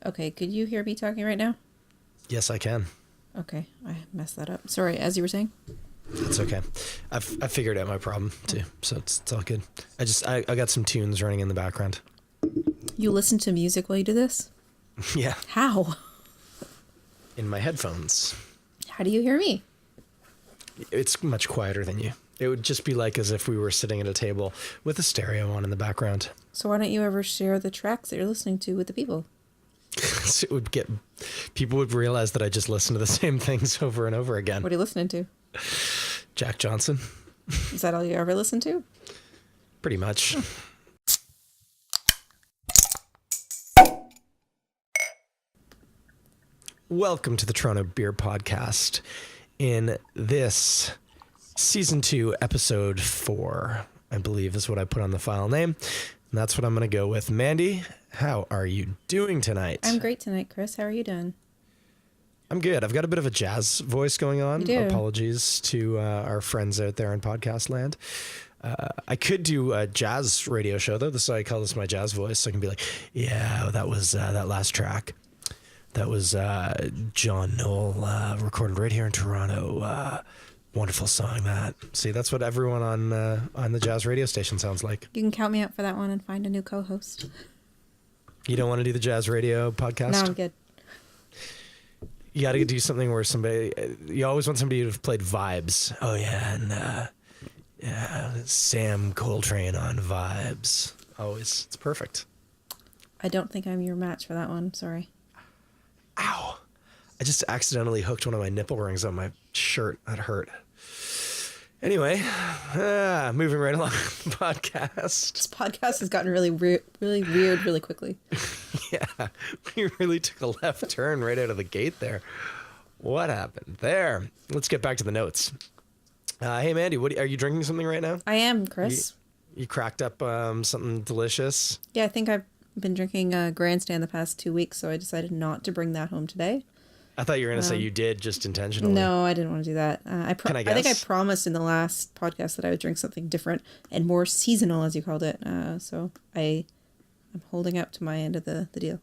Okay, could you hear me talking right now? Yes, I can. Okay, I messed that up. Sorry, as you were saying. It's okay. I figured out my problem too, so it's all good. I got some tunes running in the background. You listen to music while you do this? Yeah, How? in my headphones. How do you hear me? It's much quieter than you. It would just be like as if we were sitting at a table with a stereo on in the background. So why don't you ever share the tracks that you're listening to with the people? So it would people would realize that I just listen to the same things over and over again. What are you listening to? Jack Johnson. Is that all you ever listen to? Pretty much. Welcome to the Toronto Beer Podcast. In this season 2, episode 4, I believe is what I put on the file name. And that's what I'm going to go with. Mandy, how are you doing tonight? I'm great tonight, Chris. How are you doing? I'm good. I've got a bit of a jazz voice going on. You do. Apologies to our friends out there in podcast land. I could do a jazz radio show, though. I call this my jazz voice. So I can be like, yeah, that was that last track. That was John Knoll, recorded right here in Toronto. Wonderful song, that. See, that's what everyone on the jazz radio station sounds like. You can count me out for that one and find a new co-host. You don't want to do the jazz radio podcast? No, I'm good. You got to do something where you always want somebody who've played Vibes. Oh, yeah, and Sam Coltrane on Vibes. Always. It's perfect. I don't think I'm your match for that one. Sorry. Ow. I just accidentally hooked one of my nipple rings on my shirt. That hurt. Anyway, moving right along the podcast. This podcast has gotten really weird really quickly. Yeah, we really took a left turn right out of the gate there. What happened there? Let's get back to the notes. Hey, Mandy, are you drinking something right now? I am, Chris. You cracked up something delicious? Yeah, I think I've been drinking Grandstand the past 2 weeks, so I decided not to bring that home today. I thought you were going to say you did just intentionally. No, I didn't want to do that. Can I guess? I think I promised in the last podcast that I would drink something different and more seasonal, as you called it. So I'm holding up to my end of the deal.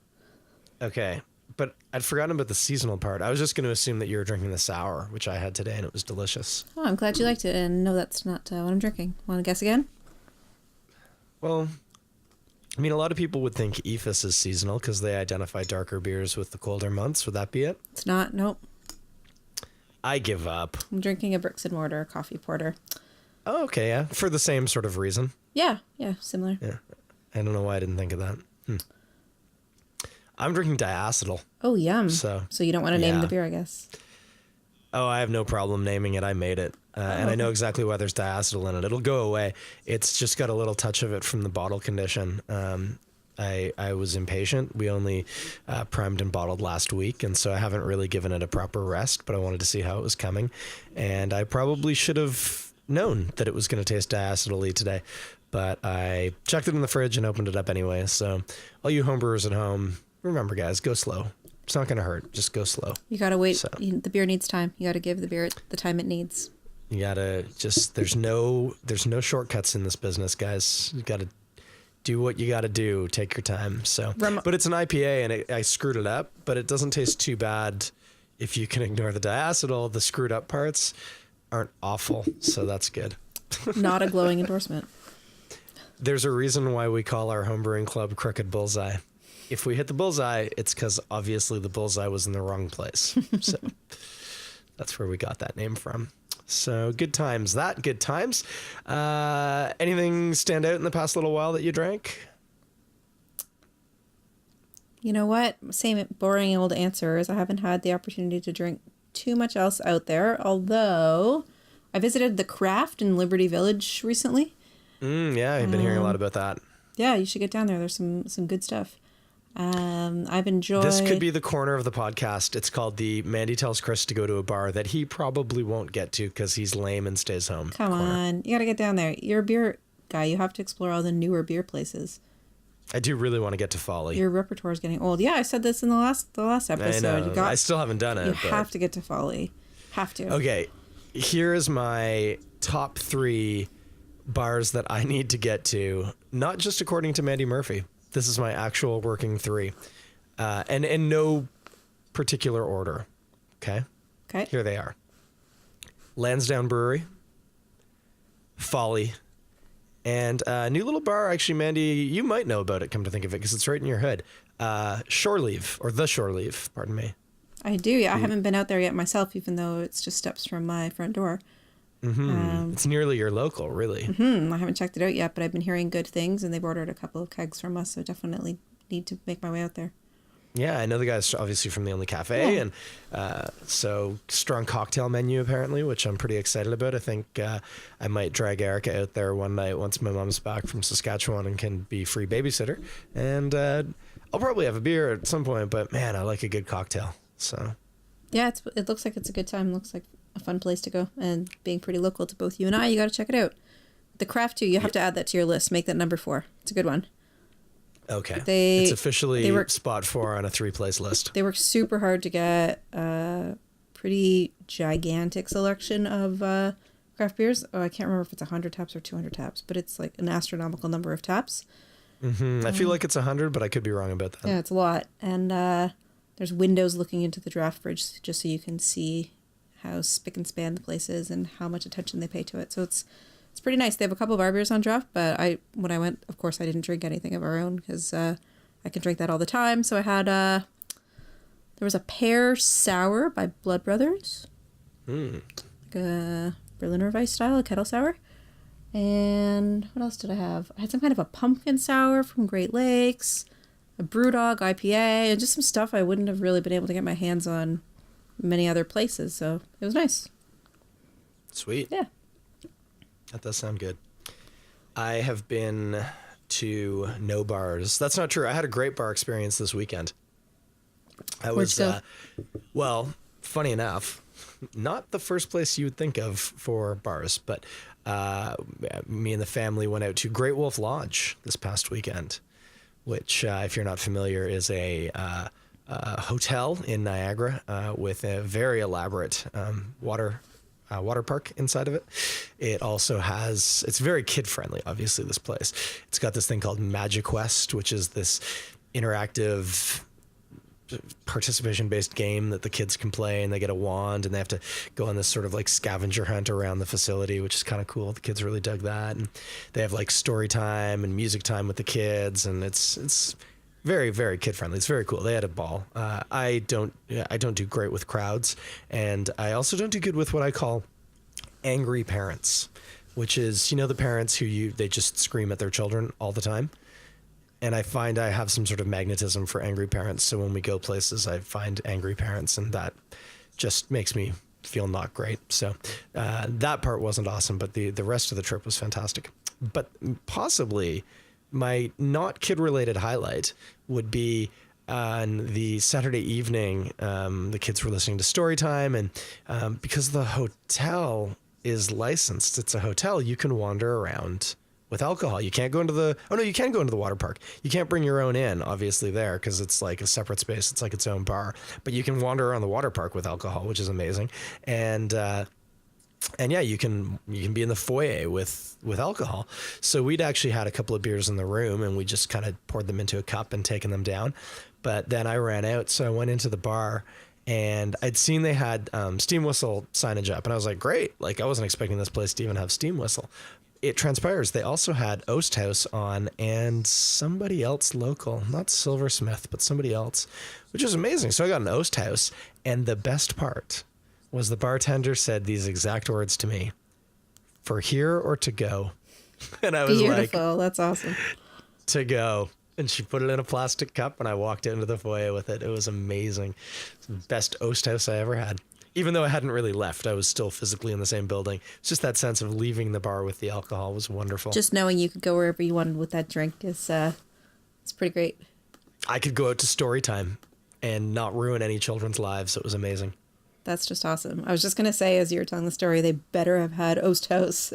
Okay, but I'd forgotten about the seasonal part. I was just going to assume that you were drinking the sour, which I had today, and it was delicious. Oh, I'm glad you liked it, and no, that's not what I'm drinking. Want to guess again? Well, I mean, a lot of people would think EFIS is seasonal because they identify darker beers with the colder months. Would that be it? It's not. Nope. I give up. I'm drinking a Bricks and Mortar coffee porter. Oh, okay, yeah. For the same sort of reason. Yeah, similar. Yeah. I don't know why I didn't think of that. I'm drinking diacetyl. Oh, yum. So you don't want to name yeah. the beer, I guess. Oh, I have no problem naming it. I made it. And I know exactly why there's diacetyl in it. It'll go away. It's just got a little touch of it from the bottle condition. I was impatient. We only primed and bottled last week, and so I haven't really given it a proper rest, but I wanted to see how it was coming. And I probably should have known that it was going to taste diacetyl-y today, but I checked it in the fridge and opened it up anyway. So all you homebrewers at home, remember, guys, go slow. It's not going to hurt. Just go slow. You got to wait. So, the beer needs time. You got to give the beer the time it needs. You got to there's no shortcuts in this business, guys. You got to do what you got to do. Take your time. So, but it's an IPA and I screwed it up, but it doesn't taste too bad if you can ignore the diacetyl. The screwed up parts aren't awful. So that's good. Not a glowing endorsement. There's a reason why we call our homebrewing club Crooked Bullseye. If we hit the bullseye, it's because obviously the bullseye was in the wrong place. So that's where we got that name from. So good times. Good times. Anything stand out in the past little while that you drank? You know what? Same boring old answer is I haven't had the opportunity to drink too much else out there. Although I visited the Craft in Liberty Village recently. Yeah, I've been hearing a lot about that. Yeah, you should get down there. There's some good stuff. I've enjoyed... This could be the corner of the podcast. It's called the Mandy Tells Chris to Go to a Bar that he probably won't get to because he's lame and stays home. Come on. You got to get down there. You're a beer guy. You have to explore all the newer beer places. I do really want to get to Folly. Your repertoire is getting old. Yeah, I said this in the last episode. I know. I still haven't done it. You have to get to Folly. Have to. Okay. Here is my top 3 bars that I need to get to, not just according to Mandy Murphy. This is my actual working 3. and in no particular order. Okay. Okay. Here they are. Lansdowne Brewery, Folly, and a new little bar. Actually, Mandy, you might know about it, come to think of it, because it's right in your hood. Shore Leave, or The Shore Leave, pardon me. I do, yeah. I haven't been out there yet myself, even though it's just steps from my front door. It's nearly your local, really. I haven't checked it out yet, but I've been hearing good things, and they've ordered a couple of kegs from us, so definitely need to make my way out there. Yeah, I know the guy's obviously from the Only Cafe, and so strong cocktail menu apparently, which I'm pretty excited about. I think I might drag Erica out there one night once my mom's back from Saskatchewan and can be free babysitter. And I'll probably have a beer at some point, but man, I like a good cocktail. So yeah, it looks like it's a good time. It looks like a fun place to go, and being pretty local to both you and I, you got to check it out. The craft too, you have to add that to your list. Make that number 4. It's a good one. Okay. They it's officially spot 4 on a 3-place list. They work super hard to get a pretty gigantic selection of craft beers. Oh, I can't remember if it's 100 taps or 200 taps, but it's like an astronomical number of taps. I feel like it's 100, but I could be wrong about that. Yeah, it's a lot. And there's windows looking into the draft fridge just so you can see how spick and span the place is and how much attention they pay to it. So it's pretty nice. They have a couple of bar beers on draft, but when I went, of course, I didn't drink anything of our own because I can drink that all the time. So I had there was a pear sour by Blood Brothers, like a Berliner Weiss style, a kettle sour. And what else did I have? I had some kind of a pumpkin sour from Great Lakes, a Brewdog IPA, and just some stuff I wouldn't have really been able to get my hands on many other places. So it was nice. Sweet. Yeah. That does sound good. I have been to no bars. That's not true. I had a great bar experience this weekend. Where'd you go? Well, funny enough, not the first place you would think of for bars, but me and the family went out to Great Wolf Lodge this past weekend, which, if you're not familiar, is a hotel in Niagara with a very elaborate water park inside of it. It also has, it's very kid friendly, obviously, this place. It's got this thing called Magic Quest, which is this interactive participation based game that the kids can play, and they get a wand and they have to go on this sort of like scavenger hunt around the facility, which is kind of cool. The kids really dug that, and they have like story time and music time with the kids, and it's very, very kid friendly. It's very cool. They had a ball. I don't do great with crowds, and I also don't do good with what I call angry parents, which is, the parents who they just scream at their children all the time. And I find I have some sort of magnetism for angry parents. So when we go places, I find angry parents, and that just makes me feel not great. So that part wasn't awesome, but the rest of the trip was fantastic. But possibly my not kid-related highlight would be on the Saturday evening. The kids were listening to story time, and because the hotel is licensed, it's a hotel, you can wander around with alcohol. You can't go into you can go into the water park. You can't bring your own in, obviously, there, because it's like a separate space. It's like its own bar. But you can wander around the water park with alcohol, which is amazing. And yeah, you can be in the foyer with alcohol. So we'd actually had a couple of beers in the room, and we just kind of poured them into a cup and taken them down. But then I ran out, so I went into the bar, and I'd seen they had steam whistle signage up, and I was like, great. Like, I wasn't expecting this place to even have steam whistle. It transpires they also had Oast House on, and somebody else local, not Silversmith, but somebody else, which was amazing. So I got an Oast House, and the best part was the bartender said these exact words to me: "For here or to go?" And I was Beautiful. like, That's awesome. "To go." And she put it in a plastic cup, and I walked into the foyer with it. It was amazing. It's the best Oast House I ever had. Even though I hadn't really left, I was still physically in the same building. It's just that sense of leaving the bar with the alcohol was wonderful. Just knowing you could go wherever you wanted with that drink is it's pretty great. I could go out to story time and not ruin any children's lives. It was amazing. That's just awesome. I was just going to say, as you were telling the story, they better have had Oast House.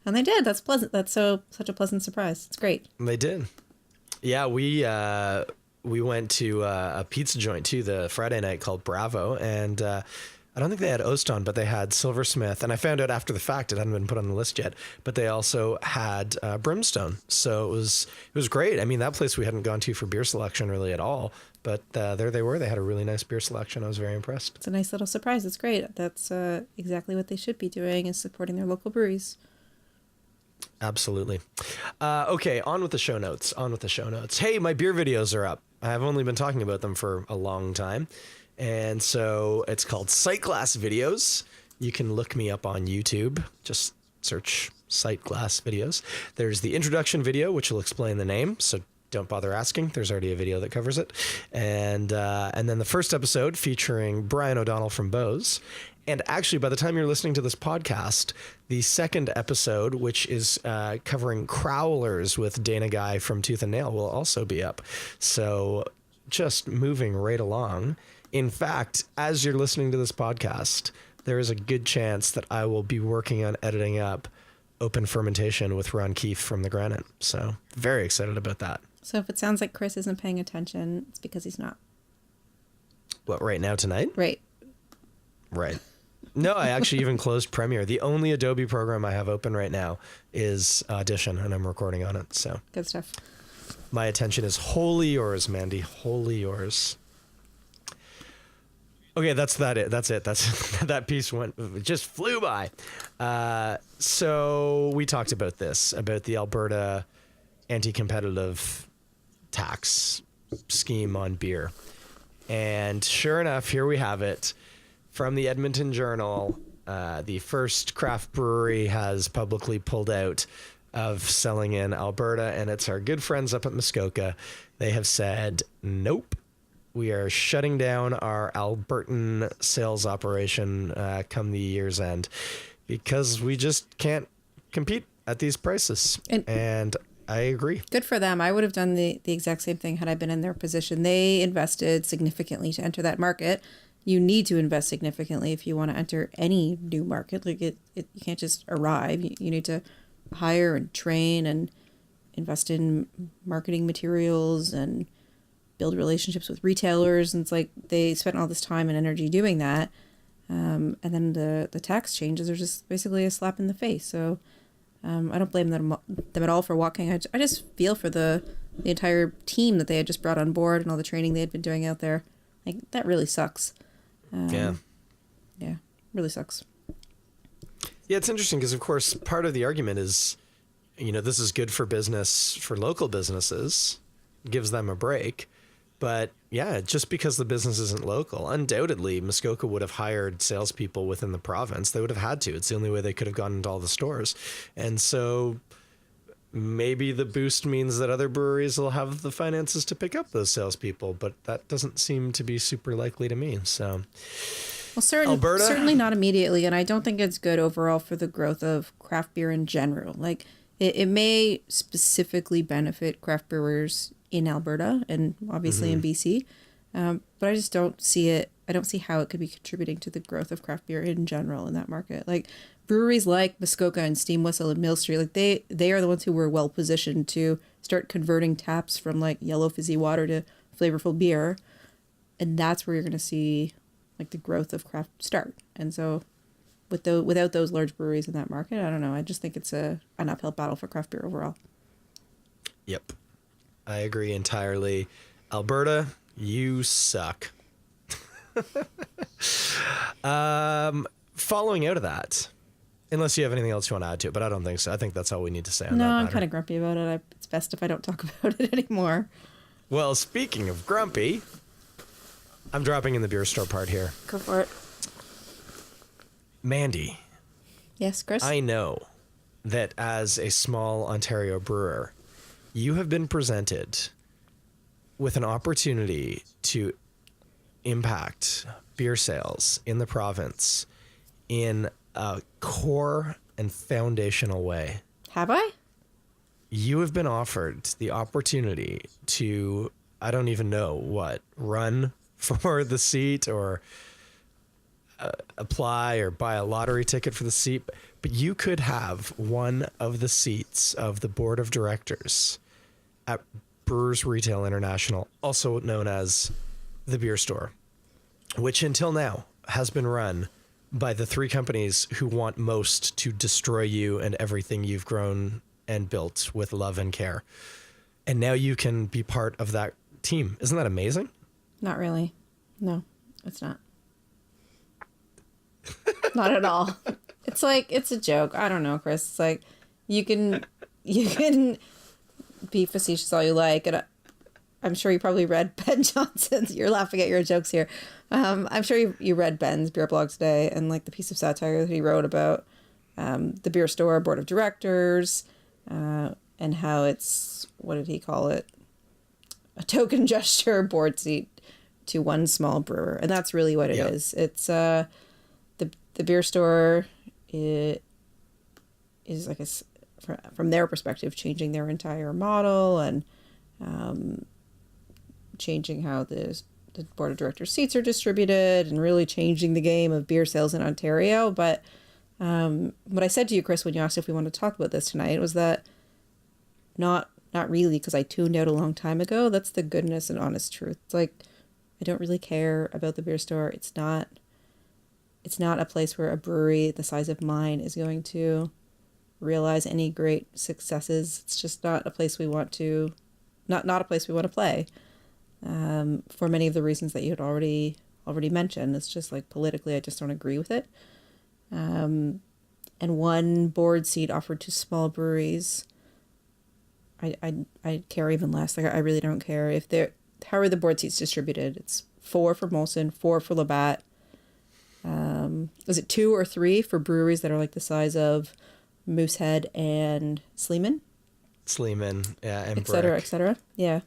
And they did. That's pleasant. That's such a pleasant surprise. It's great. They did. Yeah, we went to a pizza joint too the Friday night called Bravo, and I don't think they had Oston, but they had Silversmith. And I found out after the fact, it hadn't been put on the list yet, but they also had Brimstone. So it was great. I mean, that place we hadn't gone to for beer selection really at all, but there they were. They had a really nice beer selection. I was very impressed. It's a nice little surprise. It's great. That's exactly what they should be doing, is supporting their local breweries. Absolutely. Okay, on with the show notes. Hey, my beer videos are up. I've only been talking about them for a long time. And so it's called Sight Glass Videos. You can look me up on YouTube. Just search Sight Glass Videos. There's the introduction video, which will explain the name. So don't bother asking. There's already a video that covers it. And then the first episode featuring Brian O'Donnell from Bose. And actually, by the time you're listening to this podcast, the second episode, which is covering crowlers with Dana Guy from Tooth and Nail, will also be up. So just moving right along. In fact, as you're listening to this podcast, there is a good chance that I will be working on editing up Open Fermentation with Ron Keefe from The Granite. So very excited about that. So if it sounds like Chris isn't paying attention, it's because he's not. What, right now tonight? Right. No, I actually even closed Premiere. The only Adobe program I have open right now is Audition, and I'm recording on it. So Good stuff. My attention is wholly yours, Mandy. Wholly yours. Okay, that's it. That piece just flew by. So we talked about the Alberta anti-competitive tax scheme on beer. And sure enough, here we have it from the Edmonton Journal. The first craft brewery has publicly pulled out of selling in Alberta, and it's our good friends up at Muskoka. They have said, nope. We are shutting down our Albertan sales operation come the year's end because we just can't compete at these prices. And I agree. Good for them. I would have done the exact same thing had I been in their position. They invested significantly to enter that market. You need to invest significantly if you want to enter any new market. Like you can't just arrive. You need to hire and train and invest in marketing materials and build relationships with retailers. And it's like they spent all this time and energy doing that. And then the tax changes are just basically a slap in the face. So I don't blame them at all for walking. I just feel for the entire team that they had just brought on board and all the training they had been doing out there. Like, that really sucks. Yeah, really sucks. Yeah, it's interesting because, of course, part of the argument is, this is good for business, for local businesses, gives them a break. But yeah, just because the business isn't local, undoubtedly Muskoka would have hired salespeople within the province. They would have had to. It's the only way they could have gotten into all the stores. And so maybe the boost means that other breweries will have the finances to pick up those salespeople, but that doesn't seem to be super likely to me. So, well, certainly not immediately. And I don't think it's good overall for the growth of craft beer in general. Like, it may specifically benefit craft brewers in Alberta and obviously in BC. But I just don't see it. I don't see how it could be contributing to the growth of craft beer in general in that market. Like, breweries like Muskoka and Steam Whistle and Mill Street, like they are the ones who were well positioned to start converting taps from like yellow fizzy water to flavorful beer. And that's where you're going to see like the growth of craft start. And so without those large breweries in that market, I don't know. I just think it's an uphill battle for craft beer overall. Yep. I agree entirely. Alberta, you suck. Following out of that, unless you have anything else you want to add to it, but I don't think so. I think that's all we need to say on that matter. I'm kind of grumpy about it. It's best if I don't talk about it anymore. Well, speaking of grumpy, I'm dropping in the beer store part here. Go for it. Mandy. Yes, Chris? I know that as a small Ontario brewer, you have been presented with an opportunity to impact beer sales in the province in a core and foundational way. Have I? You have been offered the opportunity to, I don't even know what, run for the seat or apply or buy a lottery ticket for the seat, but you could have one of the seats of the board of directors at Brewers Retail International, also known as the beer store, which until now has been run by the three companies who want most to destroy you and everything you've grown and built with love and care. And now you can be part of that team. Isn't that amazing? Not really. No, it's not. Not at all. It's like, it's a joke. I don't know, Chris. It's like, you can be facetious all you like. And I'm sure you probably read Ben Johnson's, you're laughing at your jokes here. I'm sure you read Ben's beer blog today and like the piece of satire that he wrote about the beer store board of directors and how it's, what did he call it? A token gesture board seat to one small brewer. And that's really what it is. It's the beer store is like from their perspective, changing their entire model and changing how the board of directors seats are distributed and really changing the game of beer sales in Ontario. But what I said to you, Chris, when you asked if we wanted to talk about this tonight was that not really, because I tuned out a long time ago. That's the goodness and honest truth. It's like, I don't really care about the beer store. It's not a place where a brewery the size of mine is going to realize any great successes. It's just not a place we want to, not a place we want to play. For many of the reasons that you had already mentioned. It's just like politically, I just don't agree with it. And one board seat offered to small breweries, I care even less. Like, I really don't care if how are the board seats distributed? It's 4 for Molson, 4 for Labatt. Is it 2 or 3 for breweries that are like the size of Moosehead and Sleeman? Sleeman, yeah, and et cetera, Brick. et cetera. Yeah.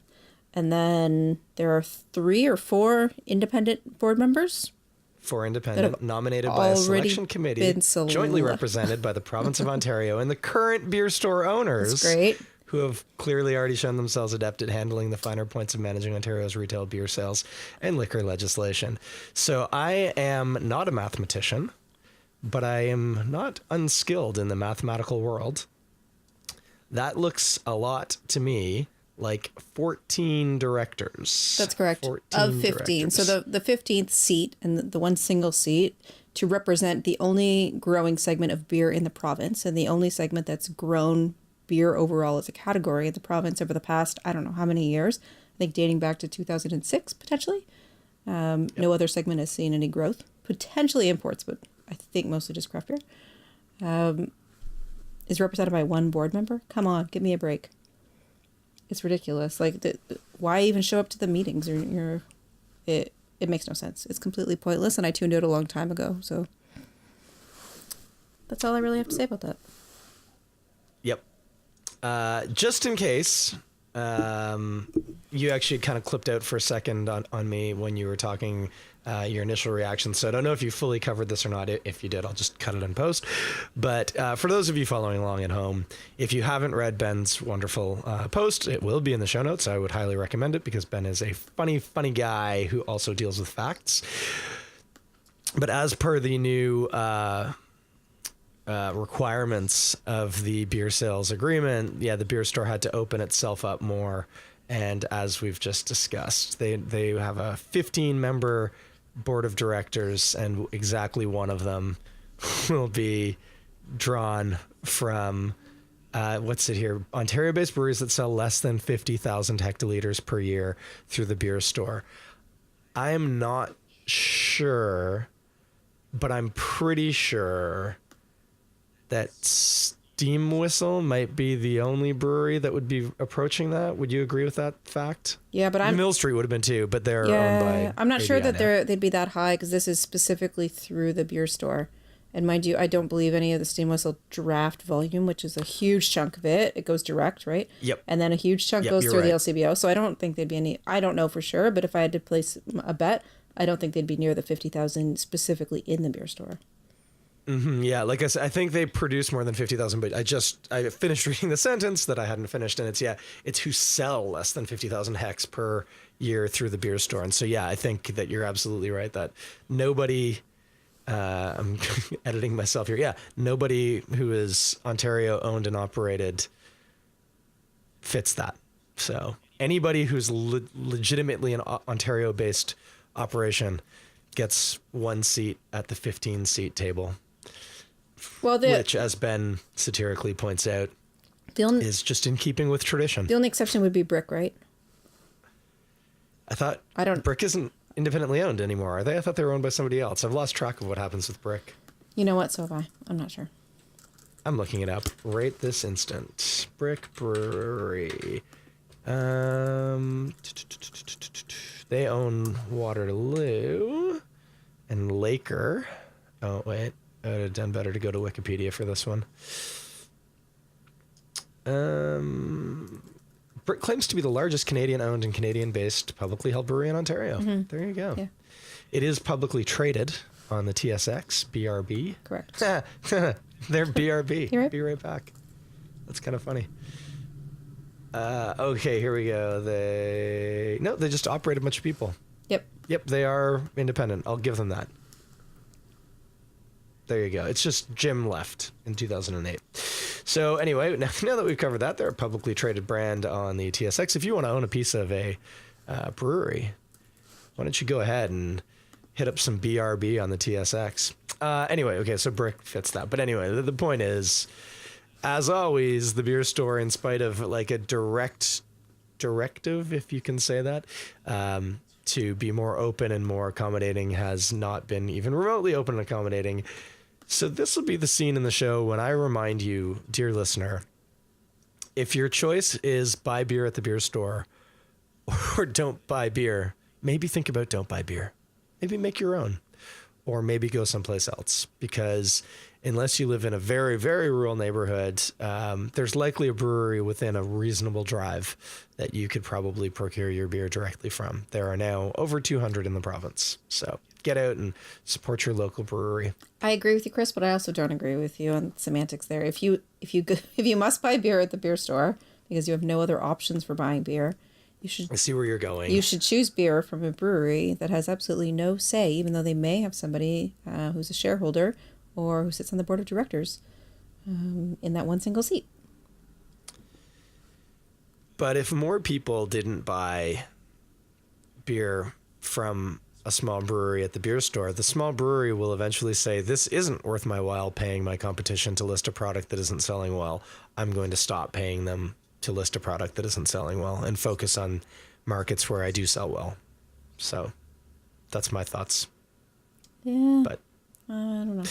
And then there are 3 or 4 independent board members. 4 independent, nominated by a selection committee, jointly represented by the province of Ontario and the current beer store owners. That's great. Who have clearly already shown themselves adept at handling the finer points of managing Ontario's retail beer sales and liquor legislation. So I am not a mathematician, but I am not unskilled in the mathematical world. That looks a lot to me like 14 directors. That's correct. Of 15. Directors. So the 15th seat and the one single seat to represent the only growing segment of beer in the province and the only segment that's grown beer overall as a category in the province over the past, I don't know how many years. I think dating back to 2006, potentially. No other segment has seen any growth. Potentially imports, but I think mostly just craft beer. Is represented by one board member. Come on, give me a break. It's ridiculous. Like, why even show up to the meetings? It makes no sense. It's completely pointless, and I tuned out a long time ago. So that's all I really have to say about that. Yep. Just in case, you actually kind of clipped out for a second on me when you were talking your initial reaction. So I don't know if you fully covered this or not. If you did, I'll just cut it in post. But for those of you following along at home, if you haven't read Ben's wonderful post, it will be in the show notes. I would highly recommend it because Ben is a funny guy who also deals with facts. But as per the new requirements of the beer sales agreement, the beer store had to open itself up more. And as we've just discussed, they have a 15-member board of directors, and exactly one of them will be drawn from, what's it here? Ontario-based breweries that sell less than 50,000 hectoliters per year through the beer store. I am not sure, but I'm pretty sure that Steam Whistle might be the only brewery that would be approaching that. Would you agree with that fact? Yeah, but Mill Street would have been too, but they're owned by I'm not sure ABI that they'd be that high because this is specifically through the beer store. And mind you, I don't believe any of the Steam Whistle draft volume, which is a huge chunk of it. It goes direct, right? Yep. And then a huge chunk goes through the LCBO. So I don't think they'd be any, I don't know for sure, but if I had to place a bet, I don't think they'd be near the 50,000 specifically in the beer store. Mm-hmm, yeah, like I said, I think they produce more than 50,000, but I finished reading the sentence that I hadn't finished, and it's who sell less than 50,000 hex per year through the beer store. And so, yeah, I think that you're absolutely right that nobody, I'm editing myself here. Yeah, nobody who is Ontario owned and operated fits that. So anybody who's legitimately an Ontario based operation gets one seat at the 15-seat table, Well, which, as Ben satirically points out, is just in keeping with tradition. the only exception would be Brick, right? I thought I don't. Brick isn't independently owned anymore, are they? I thought they were owned by somebody else. I've lost track of what happens with Brick. You know what? So have I. I'm not sure. I'm looking it up right this instant. Brick Brewery. They own Waterloo and Laker. Oh, wait. I would have done better to go to Wikipedia for this one. Brick claims to be the largest Canadian-owned and Canadian-based publicly held brewery in Ontario. Mm-hmm. There you go. Yeah. It is publicly traded on the TSX, BRB. Correct. They're BRB. You're right. Be right back. That's kind of funny. Okay, here we go. They just operate a bunch of people. Yep, they are independent. I'll give them that. There you go. It's just Jim left in 2008. So anyway, now that we've covered that, they're a publicly traded brand on the TSX. If you want to own a piece of a brewery, why don't you go ahead and hit up some BRB on the TSX? Anyway, okay, so Brick fits that. But anyway, the point is, as always, the beer store, in spite of like a directive, if you can say that, to be more open and more accommodating, has not been even remotely open and accommodating. So this will be the scene in the show when I remind you, dear listener, if your choice is buy beer at the beer store or don't buy beer, maybe think about don't buy beer. Maybe make your own, or maybe go someplace else, because unless you live in a very, very rural neighborhood, there's likely a brewery within a reasonable drive that you could probably procure your beer directly from. There are now over 200 in the province. So get out and support your local brewery. I agree with you, Chris, but I also don't agree with you on semantics there. If you must buy beer at the beer store because you have no other options for buying beer, I see where you're going. You should choose beer from a brewery that has absolutely no say, even though they may have somebody who's a shareholder or who sits on the board of directors in that one single seat. But if more people didn't buy beer from a small brewery at the beer store, the small brewery will eventually say, this isn't worth my while paying my competition to list a product that isn't selling well. I'm going to stop paying them to list a product that isn't selling well and focus on markets where I do sell well. So that's my thoughts. Yeah. But I don't know.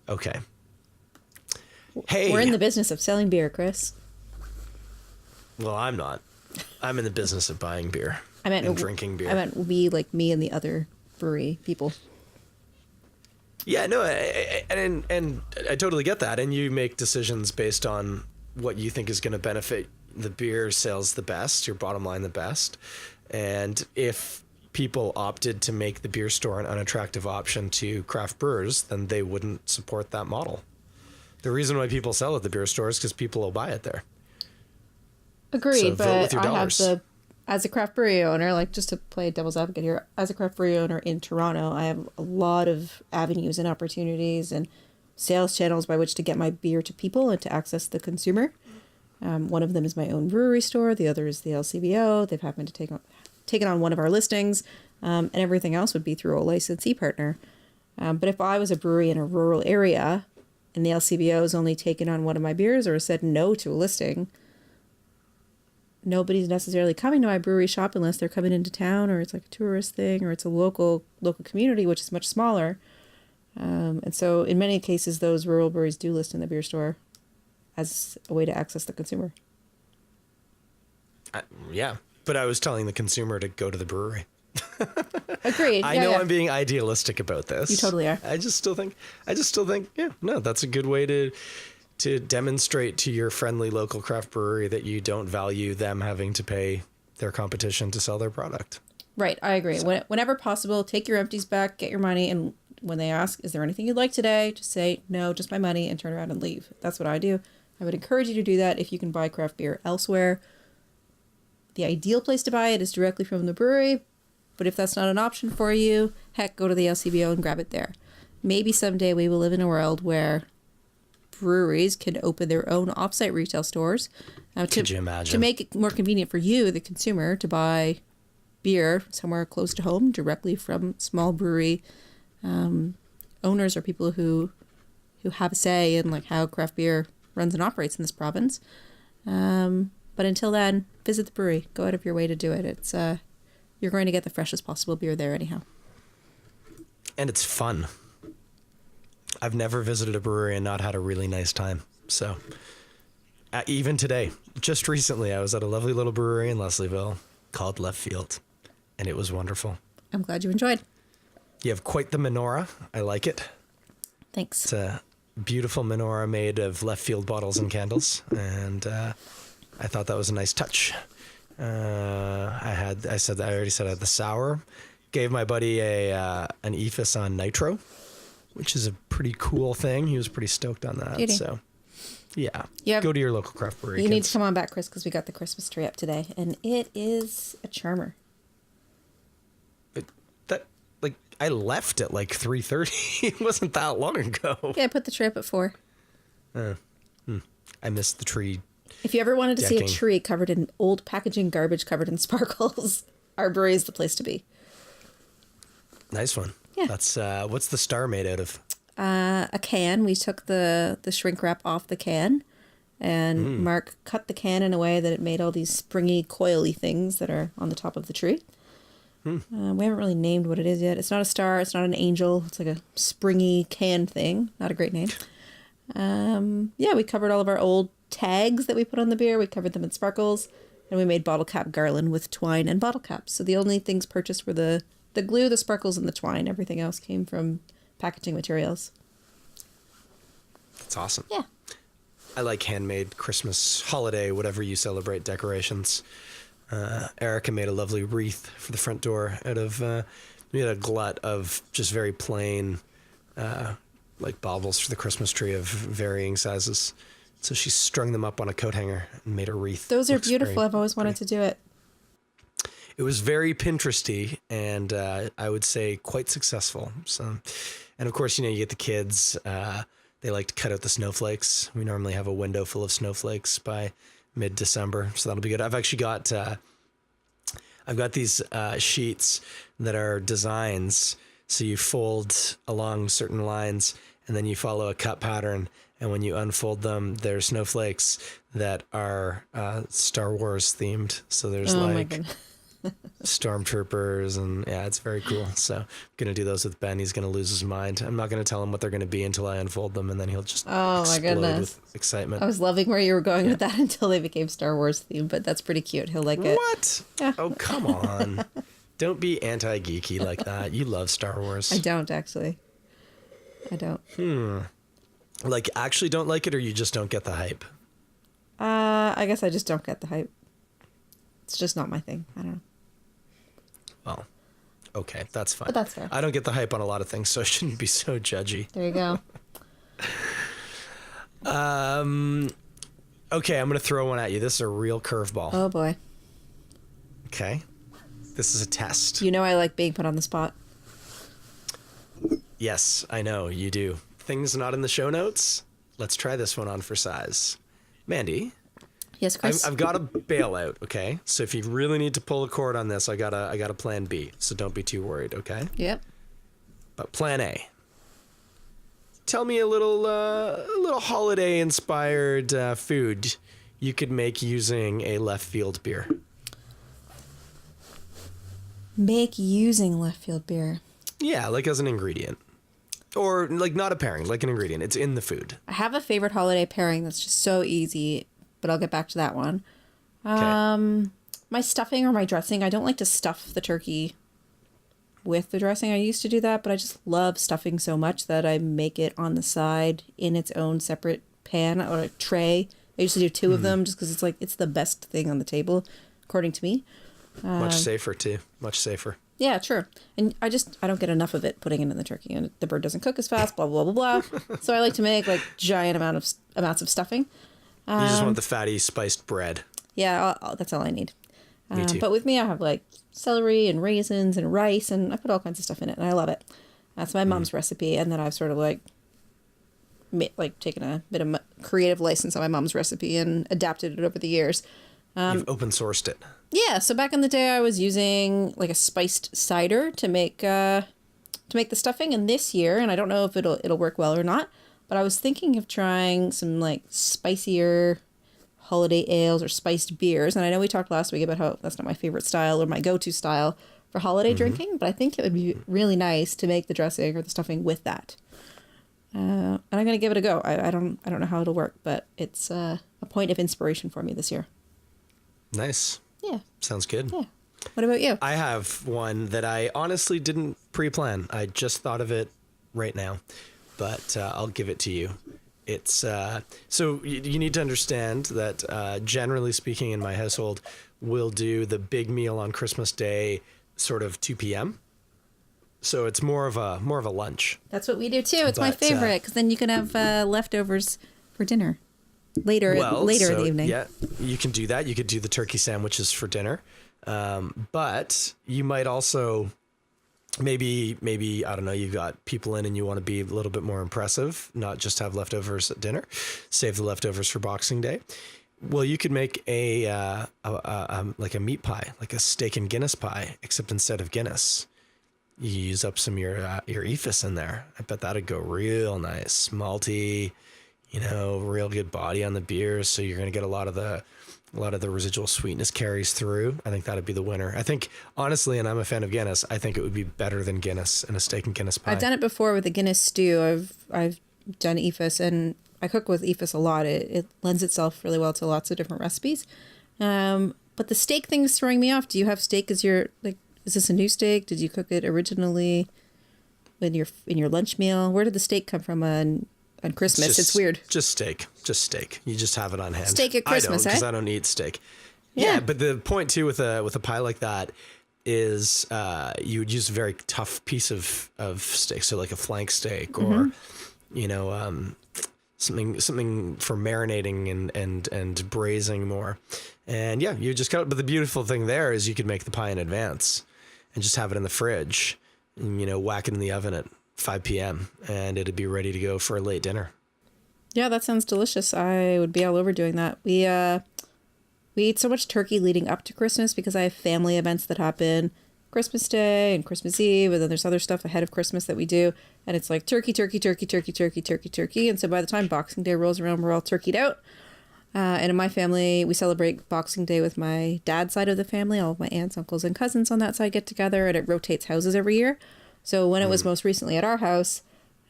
Okay. Hey. We're in the business of selling beer, Chris. Well, I'm not. I'm in the business of buying beer and drinking beer. I meant we, like me and the other brewery people. Yeah, no, and I totally get that. And you make decisions based on what you think is going to benefit the beer sales the best, your bottom line the best. And if people opted to make the beer store an unattractive option to craft brewers, then they wouldn't support that model. The reason why people sell at the beer store is because people will buy it there. Agreed, so but I have as a craft brewery owner, like just to play devil's advocate here, as a craft brewery owner in Toronto, I have a lot of avenues and opportunities and sales channels by which to get my beer to people and to access the consumer. One of them is my own brewery store. The other is the LCBO. They've happened to taken on one of our listings, and everything else would be through a licensee partner. But if I was a brewery in a rural area and the LCBO has only taken on one of my beers or said no to a listing, nobody's necessarily coming to my brewery shop unless they're coming into town, or it's like a tourist thing, or it's a local community, which is much smaller. And so in many cases, those rural breweries do list in the beer store as a way to access the consumer. Yeah, but I was telling the consumer to go to the brewery. Agreed. I know I'm being idealistic about this. You totally are. I just still think, yeah, no, that's a good way to demonstrate to your friendly local craft brewery that you don't value them having to pay their competition to sell their product. Right, I agree. So, whenever possible, take your empties back, get your money, and when they ask, is there anything you'd like today, just say, no, just my money, and turn around and leave. That's what I do. I would encourage you to do that if you can buy craft beer elsewhere. The ideal place to buy it is directly from the brewery, but if that's not an option for you, heck, go to the LCBO and grab it there. Maybe someday we will live in a world where breweries can open their own offsite retail stores could you imagine? to make it more convenient for you, the consumer, to buy beer somewhere close to home directly from small brewery owners or people who have a say in like how craft beer runs and operates in this province. But until then, visit the brewery. Go out of your way to do it. It's you're going to get the freshest possible beer there anyhow. And it's fun. I've never visited a brewery and not had a really nice time. So even today, just recently, I was at a lovely little brewery in Leslieville called Left Field, and it was wonderful. I'm glad you enjoyed. You have quite the menorah. I like it. Thanks. It's a beautiful menorah made of Left Field bottles and candles, and I thought that was a nice touch. I already said I had the sour. Gave my buddy an EFIS on nitro, which is a pretty cool thing. He was pretty stoked on that. Beauty. So, yeah, go to your local craft brewery. You need to come on back, Chris, because we got the Christmas tree up today, and it is a charmer. I left at like 3:30. It wasn't that long ago. Yeah, I put the tree up at 4. I missed the tree. If you ever wanted to see decking. a tree covered in old packaging garbage covered in sparkles, our brewery is the place to be. Nice one. Yeah. That's what's the star made out of? A can. We took the shrink wrap off the can, and Mark cut the can in a way that it made all these springy, coily things that are on the top of the tree. We haven't really named what it is yet. It's not a star. It's not an angel. It's like a springy can thing. Not a great name. Yeah, we covered all of our old tags that we put on the beer. We covered them in sparkles, and we made bottle cap garland with twine and bottle caps. So the only things purchased were the glue, the sparkles, and the twine. Everything else came from packaging materials. That's awesome. Yeah. I like handmade Christmas, holiday, whatever you celebrate decorations. Erica made a lovely wreath for the front door out of we had a glut of just very plain like baubles for the Christmas tree of varying sizes. So she strung them up on a coat hanger and made a wreath. Those are beautiful. I've always wanted to do it. It was very Pinteresty and I would say quite successful. So, and of course, you get the kids. They like to cut out the snowflakes. We normally have a window full of snowflakes by mid-December, so that'll be good. I've actually got these sheets that are designs. So you fold along certain lines, and then you follow a cut pattern. And when you unfold them, there's snowflakes that are Star Wars themed. So there's stormtroopers, and yeah, it's very cool. So I'm going to do those with Ben. He's going to lose his mind. I'm not going to tell him what they're going to be until I unfold them, and then he'll just explode with excitement. I was loving where you were going with that until they became Star Wars themed, but that's pretty cute. He'll like it. What? Yeah. Oh, come on. Don't be anti-geeky like that. You love Star Wars. I don't, actually. I don't. Like, actually don't like it, or you just don't get the hype? I guess I just don't get the hype. It's just not my thing. I don't know. Well, okay, that's fine. But that's fair. I don't get the hype on a lot of things, so I shouldn't be so judgy. There you go. Okay, I'm going to throw one at you. This is a real curveball. Oh, boy. Okay. This is a test. You know I like being put on the spot. Yes, I know, you do. Things not in the show notes? Let's try this one on for size. Mandy? Yes, Chris? I've got a bailout, okay? So if you really need to pull a cord on this, I got a plan B. So don't be too worried, okay? Yep. But plan A. Tell me a little holiday-inspired food you could make using a Left Field beer. Make using Left Field beer. Yeah, like as an ingredient. Or like not a pairing, like an ingredient. It's in the food. I have a favorite holiday pairing that's just so easy, but I'll get back to that one. Okay. My stuffing or my dressing, I don't like to stuff the turkey with the dressing. I used to do that, but I just love stuffing so much that I make it on the side in its own separate pan or a tray. I used to do 2 of them just because it's the best thing on the table, according to me. Much safer too. Much safer. Yeah, sure. And I don't get enough of it putting it in the turkey, and the bird doesn't cook as fast, blah, blah, blah, blah. So I like to make like giant amounts of stuffing. You just want the fatty spiced bread. Yeah, that's all I need. Me too. But with me, I have like celery and raisins and rice, and I put all kinds of stuff in it, and I love it. That's my mom's recipe, and then I've sort of like taken a bit of creative license on my mom's recipe and adapted it over the years. You've open sourced it. Yeah, so back in the day, I was using like a spiced cider to make the stuffing, and this year, and I don't know if it'll work well or not, but I was thinking of trying some like spicier holiday ales or spiced beers. And I know we talked last week about how that's not my favorite style or my go-to style for holiday drinking, but I think it would be really nice to make the dressing or the stuffing with that. And I'm gonna give it a go. I don't know how it'll work, but it's a point of inspiration for me this year. Nice. Yeah. Sounds good. Yeah. What about you? I have one that I honestly didn't pre-plan. I just thought of it right now, but I'll give it to you. It's so you need to understand that generally speaking in my household, we'll do the big meal on Christmas Day sort of 2 p.m. So it's more of a lunch. That's what we do too. It's my favorite because then you can have leftovers for dinner later in the evening. Yeah, you can do that. You could do the turkey sandwiches for dinner. But you might also maybe, I don't know, you've got people in and you want to be a little bit more impressive, not just have leftovers at dinner, save the leftovers for Boxing Day. Well, you could make a like a meat pie, like a steak and Guinness pie, except instead of Guinness, you use up some of your EFIS in there. I bet that'd go real nice, malty, real good body on the beers. So you're going to get a lot of the residual sweetness carries through. I think that'd be the winner. I think, honestly, and I'm a fan of Guinness, I think it would be better than Guinness in a steak and Guinness pie. I've done it before with the Guinness stew. I've done EFIS, and I cook with EFIS a lot. It lends itself really well to lots of different recipes. But the steak thing is throwing me off. Do you have steak as your, like, is this a new steak? Did you cook it originally in your lunch meal? Where did the steak come from on Christmas? It's weird. Just steak. You just have it on hand. Steak at Christmas, because I don't eat steak. Yeah, but the point too with a pie like that is you would use a very tough piece of steak, so like a flank steak or something for marinating and braising more. And yeah, you just got it. But the beautiful thing there is you could make the pie in advance and just have it in the fridge and whack it in the oven at 5 p.m. and it'd be ready to go for a late dinner. Yeah, that sounds delicious. I would be all over doing that. We eat so much turkey leading up to Christmas because I have family events that happen Christmas Day and Christmas Eve, and then there's other stuff ahead of Christmas that we do, and it's like turkey. And so by the time Boxing Day rolls around, we're all turkeyed out. And in my family, we celebrate Boxing Day with my dad's side of the family. All of my aunts, uncles, and cousins on that side get together, and it rotates houses every year. So when it was most recently at our house,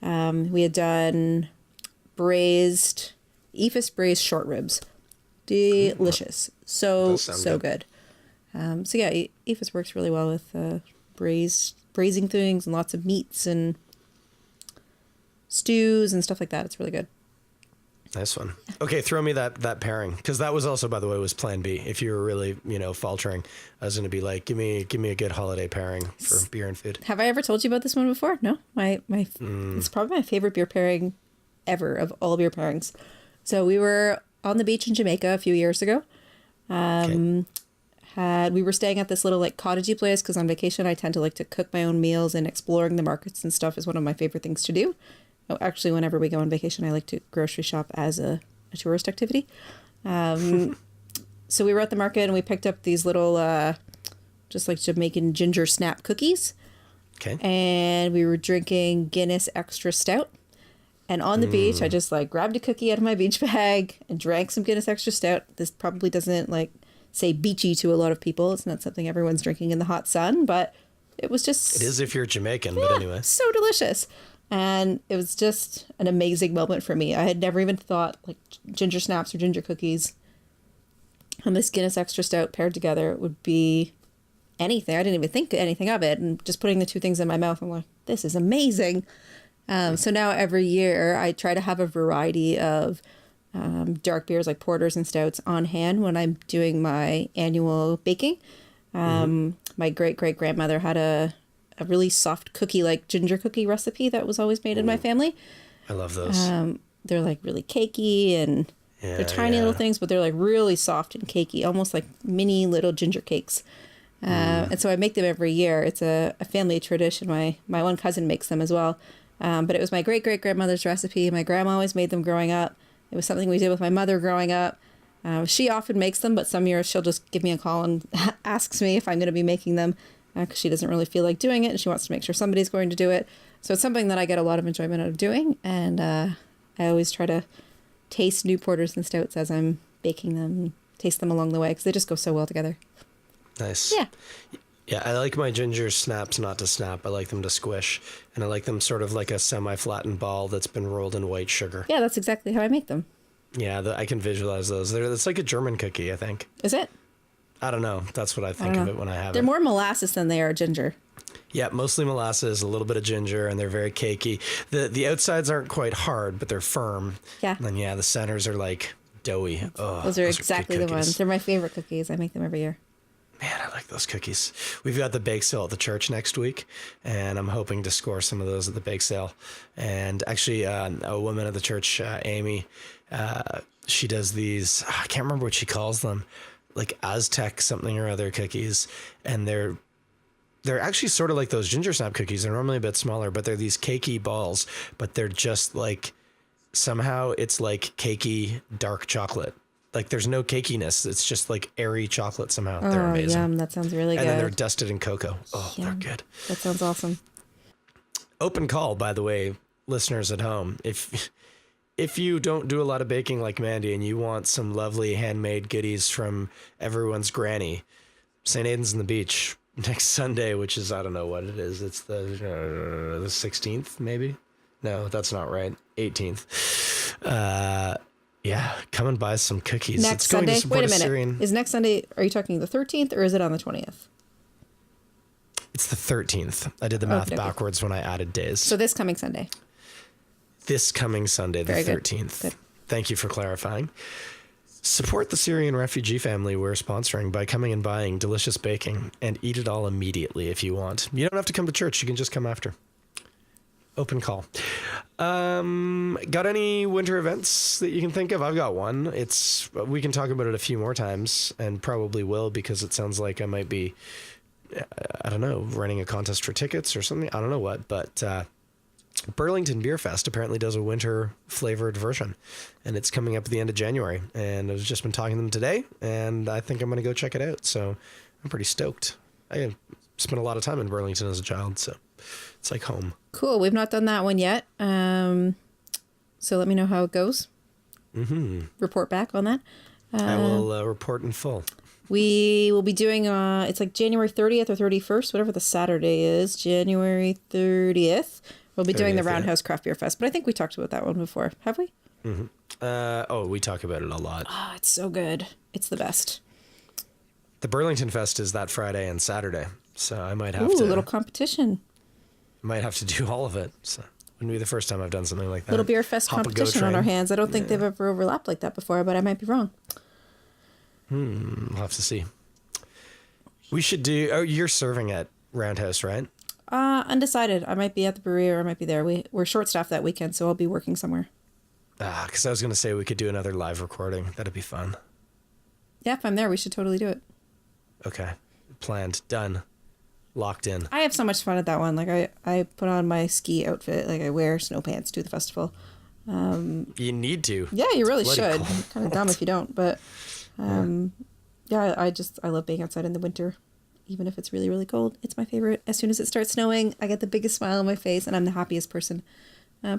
we had done EFIS braised short ribs. Delicious. So good. So yeah, EFIS works really well with braising things and lots of meats and stews and stuff like that. It's really good. Nice one. Okay, throw me that pairing, because that was also, by the way, was Plan B. If you were really faltering, I was going to be like, give me a good holiday pairing for beer and food. Have I ever told you about this one before? No, it's probably my favorite beer pairing ever of all beer pairings. So we were on the beach in Jamaica a few years ago. We were staying at this little like cottagey place because on vacation I tend to like to cook my own meals, and exploring the markets and stuff is one of my favorite things to do. Oh, actually, whenever we go on vacation, I like to grocery shop as a tourist activity. So we were at the market and we picked up these little, just like Jamaican ginger snap cookies. Okay. And we were drinking Guinness Extra Stout. And on the beach, I just like grabbed a cookie out of my beach bag and drank some Guinness Extra Stout. This probably doesn't like say beachy to a lot of people. It's not something everyone's drinking in the hot sun, but it was just... It is if you're Jamaican, but anyway. So delicious. And it was just an amazing moment for me. I had never even thought like ginger snaps or ginger cookies and this Guinness Extra Stout paired together would be anything. I didn't even think anything of it. And just putting the two things in my mouth, I'm like, this is amazing. So now every year I try to have a variety of dark beers like porters and stouts on hand when I'm doing my annual baking. My great-great-grandmother had a really soft cookie, like ginger cookie recipe that was always made in my family. I love those. They're like really cakey and they're tiny little things, but they're like really soft and cakey, almost like mini little ginger cakes. And so I make them every year. It's a family tradition. My one cousin makes them as well. But it was my great-great-grandmother's recipe. My grandma always made them growing up. It was something we did with my mother growing up. She often makes them, but some years she'll just give me a call and asks me if I'm going to be making them because she doesn't really feel like doing it and she wants to make sure somebody's going to do it. So it's something that I get a lot of enjoyment out of doing. And I always try to taste new porters and stouts as I'm baking them, taste them along the way because they just go so well together. Nice. Yeah. Yeah, I like my ginger snaps not to snap. I like them to squish. And I like them sort of like a semi-flattened ball that's been rolled in white sugar. Yeah, that's exactly how I make them. Yeah, I can visualize those. It's like a German cookie, I think. Is it? I don't know. That's what I think of it when I have it. They're more molasses than they are ginger. Yeah, mostly molasses, a little bit of ginger, and they're very cakey. The outsides aren't quite hard, but they're firm. Yeah. And then, the centers are like doughy. Oh, those are exactly good the ones. cookies. They're my favorite cookies. I make them every year. Man, I like those cookies. We've got the bake sale at the church next week, and I'm hoping to score some of those at the bake sale. And actually, a woman at the church, Amy, she does these, I can't remember what she calls them, like Aztec something or other cookies. And they're actually sort of like those ginger snap cookies. They're normally a bit smaller, but they're these cakey balls, but they're just like, somehow it's like cakey dark chocolate. Like there's no cakiness. It's just like airy chocolate somehow. Oh, they're amazing. Yum. That sounds really good. And then they're dusted in cocoa. Oh, Yum. they're good. That sounds awesome. Open call, by the way, listeners at home. If you don't do a lot of baking like Mandy and you want some lovely handmade goodies from everyone's granny, St. Aidan's on the Beach next Sunday, which is, I don't know what it is. It's the 16th, maybe? No, that's not right. 18th. Yeah, come and buy some cookies. Next Sunday? Wait a minute. Syrian. Is next Sunday, are you talking the 13th or is it on the 20th? It's the 13th. I did the math backwards when I added days. So this coming Sunday. This coming Sunday, the Very 13th. Good. Thank you for clarifying. Support the Syrian refugee family we're sponsoring by coming and buying delicious baking and eat it all immediately if you want. You don't have to come to church. You can just come after. Open call. Got any winter events that you can think of? I've got one. We can talk about it a few more times and probably will because it sounds like I might be, I don't know, running a contest for tickets or something. I don't know what, but Burlington Beer Fest apparently does a winter flavored version and it's coming up at the end of January. And I've just been talking to them today and I think I'm going to go check it out. So I'm pretty stoked. I spent a lot of time in Burlington as a child, so it's like home. Cool. We've not done that one yet. So let me know how it goes. Mm-hmm. Report back on that. I will report in full. We will be doing, it's like January 30th or 31st, whatever the Saturday is, January 30th. We'll be doing the Roundhouse Craft Beer Fest, but I think we talked about that one before. Have we? Mm-hmm. We talk about it a lot. Oh, it's so good. It's the best. The Burlington Fest is that Friday and Saturday, so I might have a little competition. Might have to do all of it. So wouldn't be the first time I've done something like that. Little beer fest competition on our hands. I don't think they've ever overlapped like that before, but I might be wrong. We'll have to see. We should do. Oh, you're serving at Roundhouse, right? Undecided. I might be at the brewery or I might be there. We're short staffed that weekend, so I'll be working somewhere. Because I was going to say we could do another live recording. That'd be fun. Yeah, if I'm there, we should totally do it. Okay. Planned. Done. Locked in. I have so much fun at that one. Like I put on my ski outfit. Like I wear snow pants to the festival. You need to. Yeah, you really Bloody should. cold. Kind of dumb if you don't, but I love being outside in the winter, even if it's really, really cold. It's my favorite. As soon as it starts snowing, I get the biggest smile on my face, and I'm the happiest person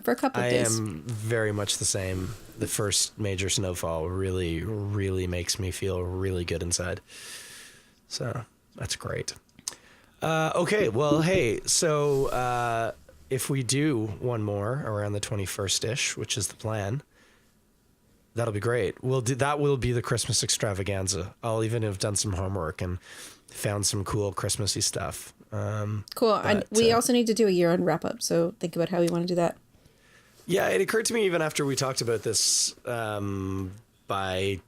for a couple of days. I am very much the same. The first major snowfall really, really makes me feel really good inside. So that's great. Okay, well, hey, so if we do one more around the 21st-ish, which is the plan, that'll be great. That will be the Christmas extravaganza. I'll even have done some homework and found some cool Christmassy stuff. Cool. And we also need to do a year-end wrap-up, so think about how we want to do that. Yeah, it occurred to me even after we talked about this by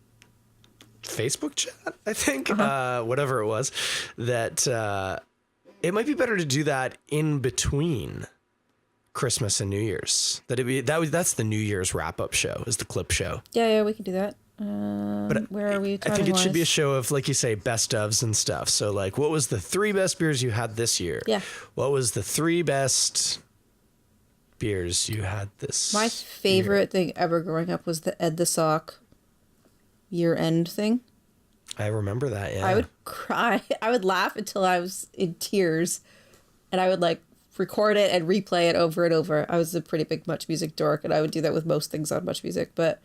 Facebook chat, I think, whatever it was, that it might be better to do that in between Christmas and New Year's. That's the New Year's wrap-up show, is the clip show. Yeah, we can do that. But where are we? I think it should be a show of, like you say, best ofs and stuff. So, like, what was the 3 best beers you had this year? Yeah. What was the 3 best beers you had this My favorite thing ever growing up was the Ed the Sock year-end thing. I remember that, yeah. I would cry. I would laugh until I was in tears, and I would like record it and replay it over and over. I was a pretty big Much Music dork, and I would do that with most things on Much Music, but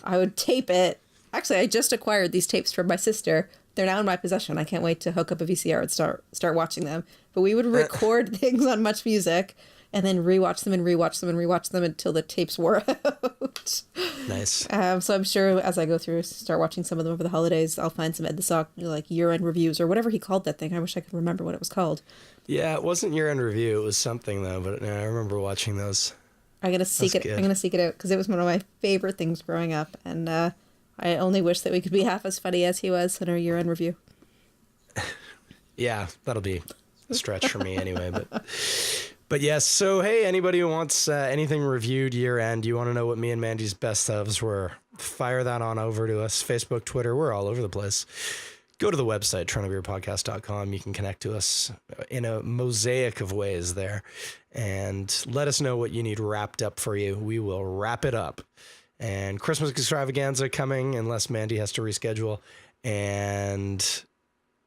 I would tape it. Actually, I just acquired these tapes from my sister. They're now in my possession. I can't wait to hook up a VCR and start watching them. But we would record things on Much Music and then rewatch them and rewatch them and rewatch them until the tapes wore out. Nice. So I'm sure as I go through, start watching some of them over the holidays, I'll find some Ed the Sock, like year-end reviews or whatever he called that thing. I wish I could remember what it was called. Yeah, it wasn't year-end review. It was something, though. But I remember watching those. I'm gonna seek it out because it was one of my favorite things growing up, and I only wish that we could be half as funny as he was in our year-end review. Yeah, that'll be a stretch for me anyway. But yes. So hey, anybody who wants anything reviewed year-end, you want to know what me and Mandy's best ofs were? Fire that on over to us. Facebook, Twitter, we're all over the place. Go to the website, TorontoBeerPodcast.com. You can connect to us in a mosaic of ways there. And let us know what you need wrapped up for you. We will wrap it up. And Christmas extravaganza coming unless Mandy has to reschedule. And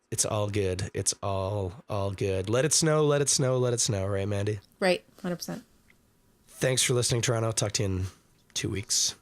it's all good. It's all good. Let it snow, let it snow, let it snow. Right, Mandy? Right, 100%. Thanks for listening, Toronto. Talk to you in 2 weeks.